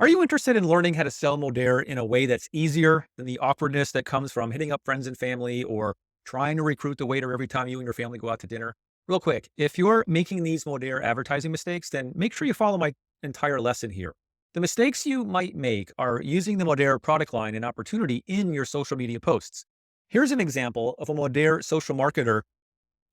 Are you interested in learning how to sell Modere in a way that's easier than the awkwardness that comes from hitting up friends and family or trying to recruit the waiter every time you and your family go out to dinner? Real quick, if you're making these Modere advertising mistakes, then make sure you follow my entire lesson here. The mistakes you might make are using the Modere product line and opportunity in your social media posts. Here's an example of a Modere social marketer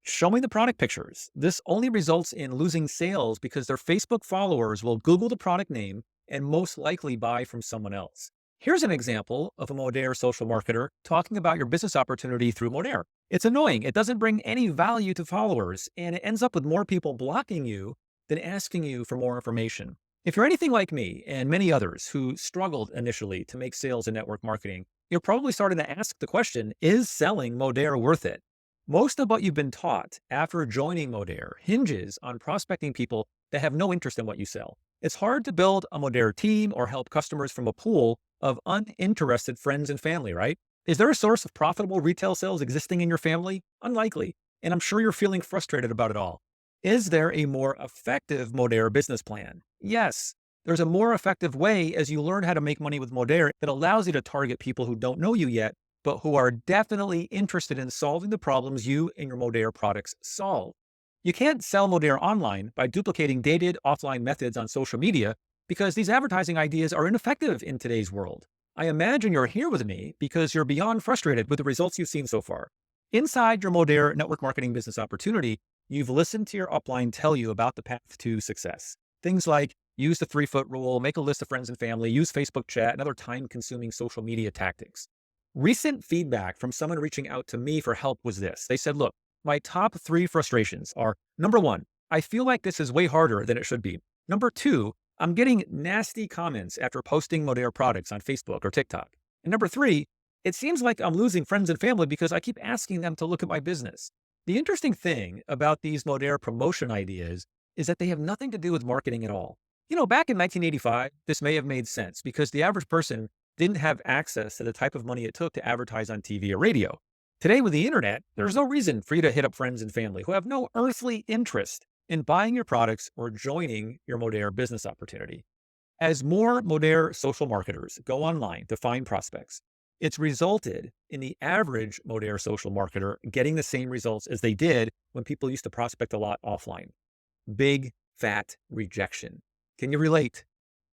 showing the product pictures. This only results in losing sales because their Facebook followers will Google the product name and most likely buy from someone else. Here's an example of a Modere social marketer talking about your business opportunity through Modere. It's annoying. It doesn't bring any value to followers, and it ends up with more people blocking you than asking you for more information. If you're anything like me and many others who struggled initially to make sales in network marketing, you're probably starting to ask the question, is selling Modere worth it? Most of what you've been taught after joining Modere hinges on prospecting people that have no interest in what you sell. It's hard to build a Modere team or help customers from a pool of uninterested friends and family, right? Is there a source of profitable retail sales existing in your family? Unlikely. And I'm sure you're feeling frustrated about it all. Is there a more effective Modere business plan? Yes. There's a more effective way as you learn how to make money with Modere that allows you to target people who don't know you yet but who are definitely interested in solving the problems you and your Modere products solve. You can't sell Modere online by duplicating dated offline methods on social media because these advertising ideas are ineffective in today's world. I imagine you're here with me because you're beyond frustrated with the results you've seen so far. Inside your Modere network marketing business opportunity, you've listened to your upline tell you about the path to success. Things like use the 3-foot rule, make a list of friends and family, use Facebook chat, and other time-consuming social media tactics. Recent feedback from someone reaching out to me for help was this. They said, look, my top 3 frustrations are number 1, I feel like this is way harder than it should be. Number 2, I'm getting nasty comments after posting Modere products on Facebook or TikTok. And number 3, it seems like I'm losing friends and family because I keep asking them to look at my business. The interesting thing about these Modere promotion ideas is that they have nothing to do with marketing at all. Back in 1985, this may have made sense because the average person didn't have access to the type of money it took to advertise on TV or radio. Today with the internet, there's no reason for you to hit up friends and family who have no earthly interest in buying your products or joining your Modere business opportunity. As more Modere social marketers go online to find prospects, it's resulted in the average Modere social marketer getting the same results as they did when people used to prospect a lot offline. Big, fat rejection. Can you relate?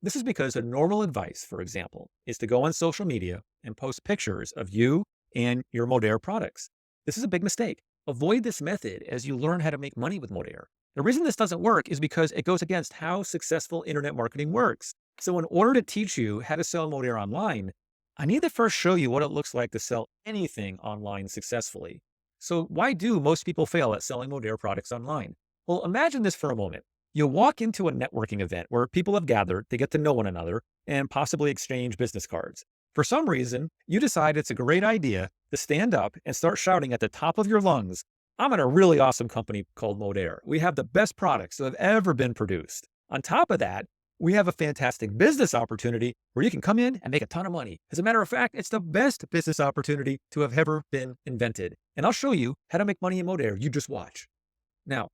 This is because the normal advice, for example, is to go on social media and post pictures of you and your Modere products. This is a big mistake. Avoid this method as you learn how to make money with Modere. The reason this doesn't work is because it goes against how successful internet marketing works. So in order to teach you how to sell Modere online, I need to first show you what it looks like to sell anything online successfully. So why do most people fail at selling Modere products online? Well, imagine this for a moment. You walk into a networking event where people have gathered to get to know one another and possibly exchange business cards. For some reason, you decide it's a great idea to stand up and start shouting at the top of your lungs, I'm at a really awesome company called Modere. We have the best products that have ever been produced. On top of that, we have a fantastic business opportunity where you can come in and make a ton of money. As a matter of fact, it's the best business opportunity to have ever been invented. And I'll show you how to make money in Modere. You just watch. Now,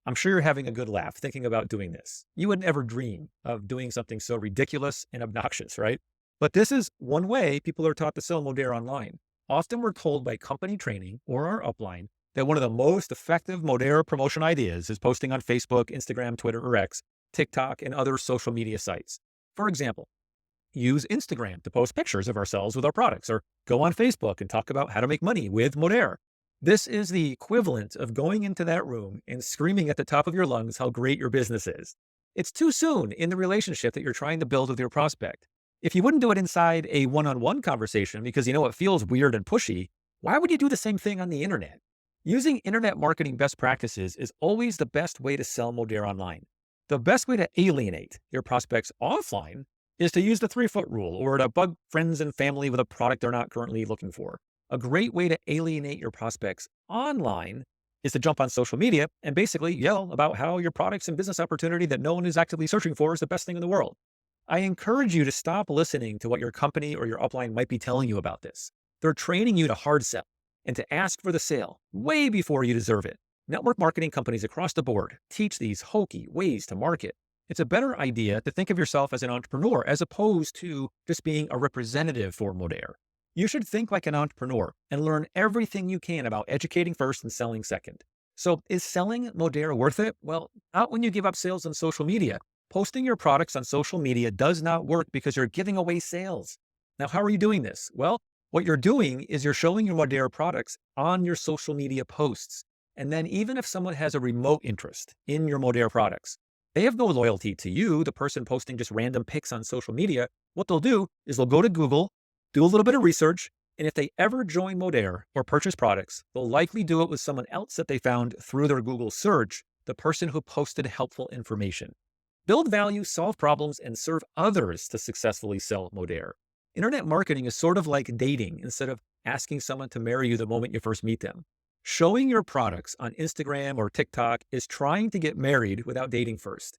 I'm sure you're having a good laugh thinking about doing this. You would never dream of doing something so ridiculous and obnoxious, right? But this is one way people are taught to sell Modere online. Often we're told by company training or our upline that one of the most effective Modere promotion ideas is posting on Facebook, Instagram, Twitter, or X, TikTok, and other social media sites. For example, use Instagram to post pictures of ourselves with our products, or go on Facebook and talk about how to make money with Modere. This is the equivalent of going into that room and screaming at the top of your lungs how great your business is. It's too soon in the relationship that you're trying to build with your prospect. If you wouldn't do it inside a one-on-one conversation because it feels weird and pushy, why would you do the same thing on the internet? Using internet marketing best practices is always the best way to sell Modere online. The best way to alienate your prospects offline is to use the 3-foot rule or to bug friends and family with a product they're not currently looking for. A great way to alienate your prospects online is to jump on social media and basically yell about how your products and business opportunity that no one is actively searching for is the best thing in the world. I encourage you to stop listening to what your company or your upline might be telling you about this. They're training you to hard sell and to ask for the sale way before you deserve it. Network marketing companies across the board teach these hokey ways to market. It's a better idea to think of yourself as an entrepreneur as opposed to just being a representative for Modere. You should think like an entrepreneur and learn everything you can about educating first and selling second. So, is selling Modere worth it? Well, not when you give up sales on social media. Posting your products on social media does not work because you're giving away sales. Now, how are you doing this? Well, what you're doing is you're showing your Modere products on your social media posts. And then even if someone has a remote interest in your Modere products, they have no loyalty to you, the person posting just random pics on social media. What they'll do is they'll go to Google, do a little bit of research, and if they ever join Modere or purchase products, they'll likely do it with someone else that they found through their Google search, the person who posted helpful information. Build value, solve problems, and serve others to successfully sell Modere. Internet marketing is sort of like dating instead of asking someone to marry you the moment you first meet them. Showing your products on Instagram or TikTok is trying to get married without dating first.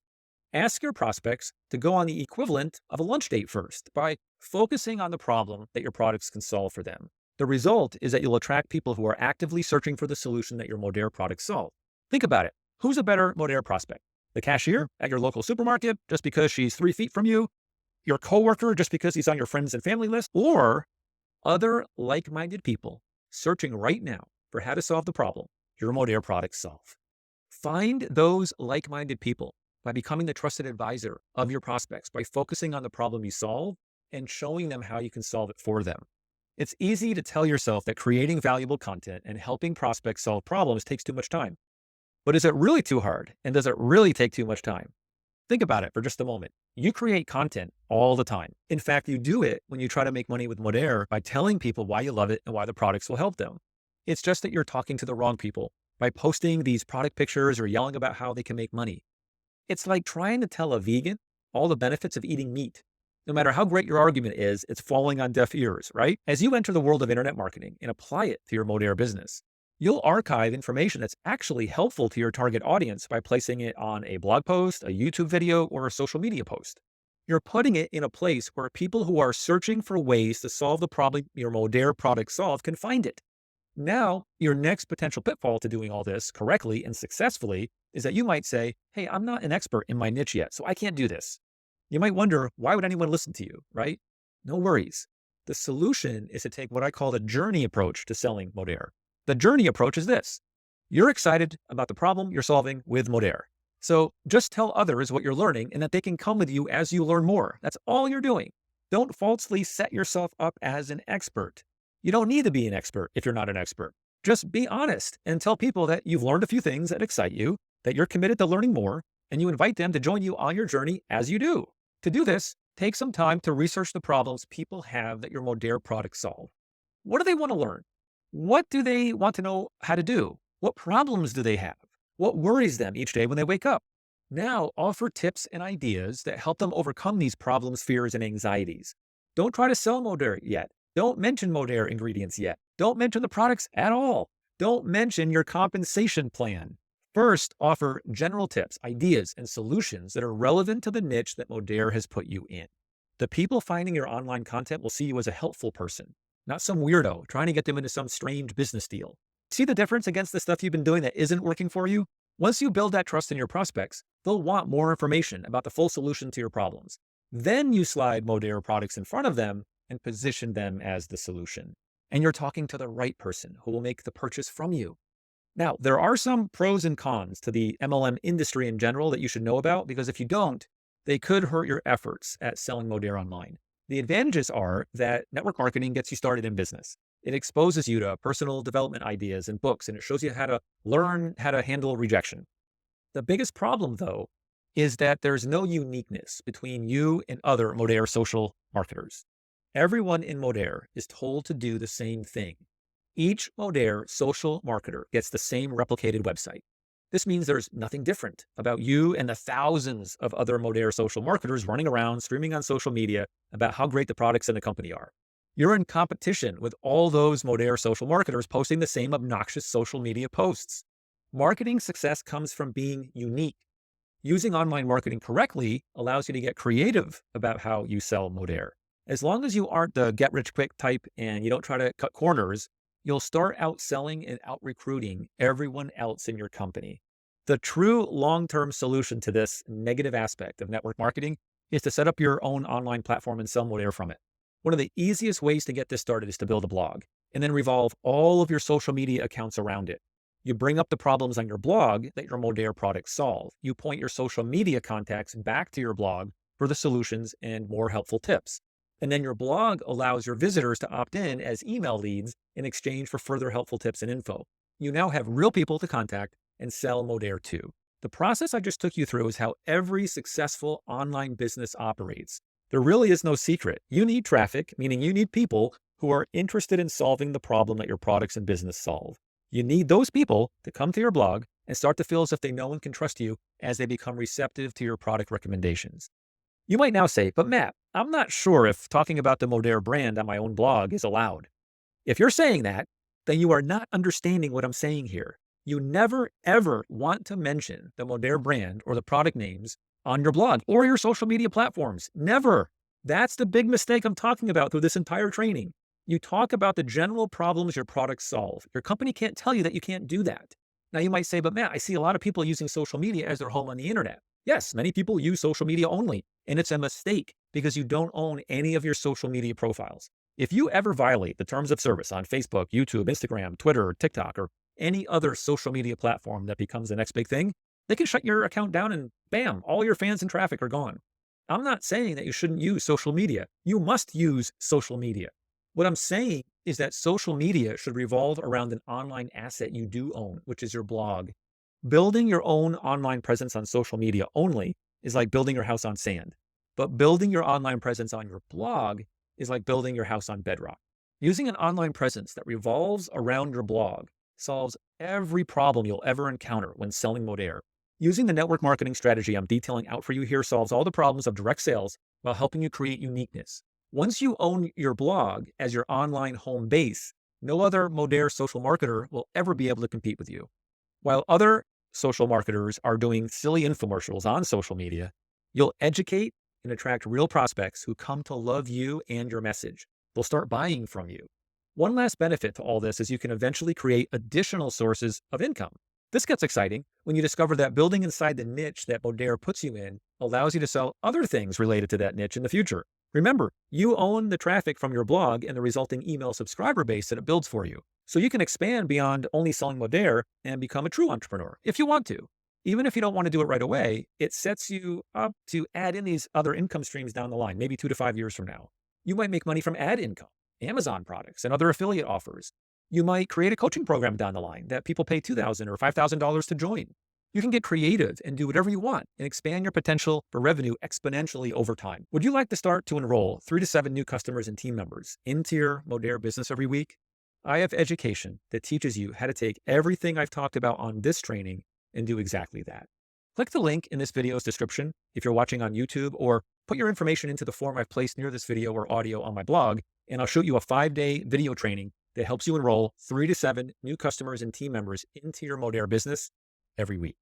Ask your prospects to go on the equivalent of a lunch date first by focusing on the problem that your products can solve for them. The result is that you'll attract people who are actively searching for the solution that your Modere products solve. Think about it. Who's a better Modere prospect? The cashier at your local supermarket just because she's 3 feet from you? Your coworker just because he's on your friends and family list? Or other like-minded people searching right now for how to solve the problem your Modere products solve? Find those like-minded people by becoming the trusted advisor of your prospects, by focusing on the problem you solve and showing them how you can solve it for them. It's easy to tell yourself that creating valuable content and helping prospects solve problems takes too much time. But is it really too hard? And does it really take too much time? Think about it for just a moment. You create content all the time. In fact, you do it when you try to make money with Modere by telling people why you love it and why the products will help them. It's just that you're talking to the wrong people by posting these product pictures or yelling about how they can make money. It's like trying to tell a vegan all the benefits of eating meat. No matter how great your argument is, it's falling on deaf ears, right? As you enter the world of internet marketing and apply it to your Modere business, you'll archive information that's actually helpful to your target audience by placing it on a blog post, a YouTube video, or a social media post. You're putting it in a place where people who are searching for ways to solve the problem your Modere products solve can find it. Now, your next potential pitfall to doing all this correctly and successfully is that you might say, hey, I'm not an expert in my niche yet, so I can't do this. You might wonder, why would anyone listen to you, right? No worries. The solution is to take what I call the journey approach to selling Modere. The journey approach is this. You're excited about the problem you're solving with Modere. So just tell others what you're learning and that they can come with you as you learn more. That's all you're doing. Don't falsely set yourself up as an expert. You don't need to be an expert if you're not an expert. Just be honest and tell people that you've learned a few things that excite you, that you're committed to learning more, and you invite them to join you on your journey as you do. To do this, take some time to research the problems people have that your Modere products solve. What do they want to learn? What do they want to know how to do? What problems do they have? What worries them each day when they wake up? Now, offer tips and ideas that help them overcome these problems, fears, and anxieties. Don't try to sell Modere yet. Don't mention Modere ingredients yet. Don't mention the products at all. Don't mention your compensation plan. First, offer general tips, ideas, and solutions that are relevant to the niche that Modere has put you in. The people finding your online content will see you as a helpful person, not some weirdo trying to get them into some strange business deal. See the difference against the stuff you've been doing that isn't working for you? Once you build that trust in your prospects, they'll want more information about the full solution to your problems. Then you slide Modere products in front of them and position them as the solution. And you're talking to the right person who will make the purchase from you. Now, there are some pros and cons to the MLM industry in general that you should know about, because if you don't, they could hurt your efforts at selling Modere online. The advantages are that network marketing gets you started in business. It exposes you to personal development ideas and books, and it shows you how to learn how to handle rejection. The biggest problem, though, is that there's no uniqueness between you and other Modere social marketers. Everyone in Modere is told to do the same thing. Each Modere social marketer gets the same replicated website. This means there's nothing different about you and the thousands of other Modere social marketers running around, streaming on social media about how great the products in the company are. You're in competition with all those Modere social marketers posting the same obnoxious social media posts. Marketing success comes from being unique. Using online marketing correctly allows you to get creative about how you sell Modere. As long as you aren't the get-rich-quick type and you don't try to cut corners, you'll start outselling and out-recruiting everyone else in your company. The true long-term solution to this negative aspect of network marketing is to set up your own online platform and sell Modere from it. One of the easiest ways to get this started is to build a blog and then revolve all of your social media accounts around it. You bring up the problems on your blog that your Modere products solve. You point your social media contacts back to your blog for the solutions and more helpful tips. And then your blog allows your visitors to opt in as email leads in exchange for further helpful tips and info. You now have real people to contact and sell Modere to. The process I just took you through is how every successful online business operates. There really is no secret. You need traffic, meaning you need people who are interested in solving the problem that your products and business solve. You need those people to come to your blog and start to feel as if they know and can trust you as they become receptive to your product recommendations. You might now say, but Matt, I'm not sure if talking about the Modere brand on my own blog is allowed. If you're saying that, then you are not understanding what I'm saying here. You never, ever want to mention the Modere brand or the product names on your blog or your social media platforms. Never. That's the big mistake I'm talking about through this entire training. You talk about the general problems your products solve. Your company can't tell you that you can't do that. Now you might say, but Matt, I see a lot of people using social media as their home on the internet. Yes, many people use social media only, and it's a mistake because you don't own any of your social media profiles. If you ever violate the terms of service on Facebook, YouTube, Instagram, Twitter, TikTok, or any other social media platform that becomes the next big thing, they can shut your account down and bam, all your fans and traffic are gone. I'm not saying that you shouldn't use social media. You must use social media. What I'm saying is that social media should revolve around an online asset you do own, which is your blog. Building your own online presence on social media only is like building your house on sand. But building your online presence on your blog is like building your house on bedrock. Using an online presence that revolves around your blog solves every problem you'll ever encounter when selling Modere. Using the network marketing strategy I'm detailing out for you here solves all the problems of direct sales while helping you create uniqueness. Once you own your blog as your online home base, no other Modere social marketer will ever be able to compete with you. While other social marketers are doing silly infomercials on social media, you'll educate and attract real prospects who come to love you and your message. They'll start buying from you. One last benefit to all this is you can eventually create additional sources of income. This gets exciting when you discover that building inside the niche that Modere puts you in allows you to sell other things related to that niche in the future. Remember, you own the traffic from your blog and the resulting email subscriber base that it builds for you. So you can expand beyond only selling Modere and become a true entrepreneur if you want to. Even if you don't want to do it right away, it sets you up to add in these other income streams down the line, maybe 2 to 5 years from now. You might make money from ad income, Amazon products, and other affiliate offers. You might create a coaching program down the line that people pay $2,000 or $5,000 to join. You can get creative and do whatever you want and expand your potential for revenue exponentially over time. Would you like to start to enroll 3 to 7 new customers and team members into your Modere business every week? I have education that teaches you how to take everything I've talked about on this training and do exactly that. Click the link in this video's description if you're watching on YouTube, or put your information into the form I've placed near this video or audio on my blog, and I'll shoot you a 5-day video training that helps you enroll 3 to 7 new customers and team members into your Modere business every week.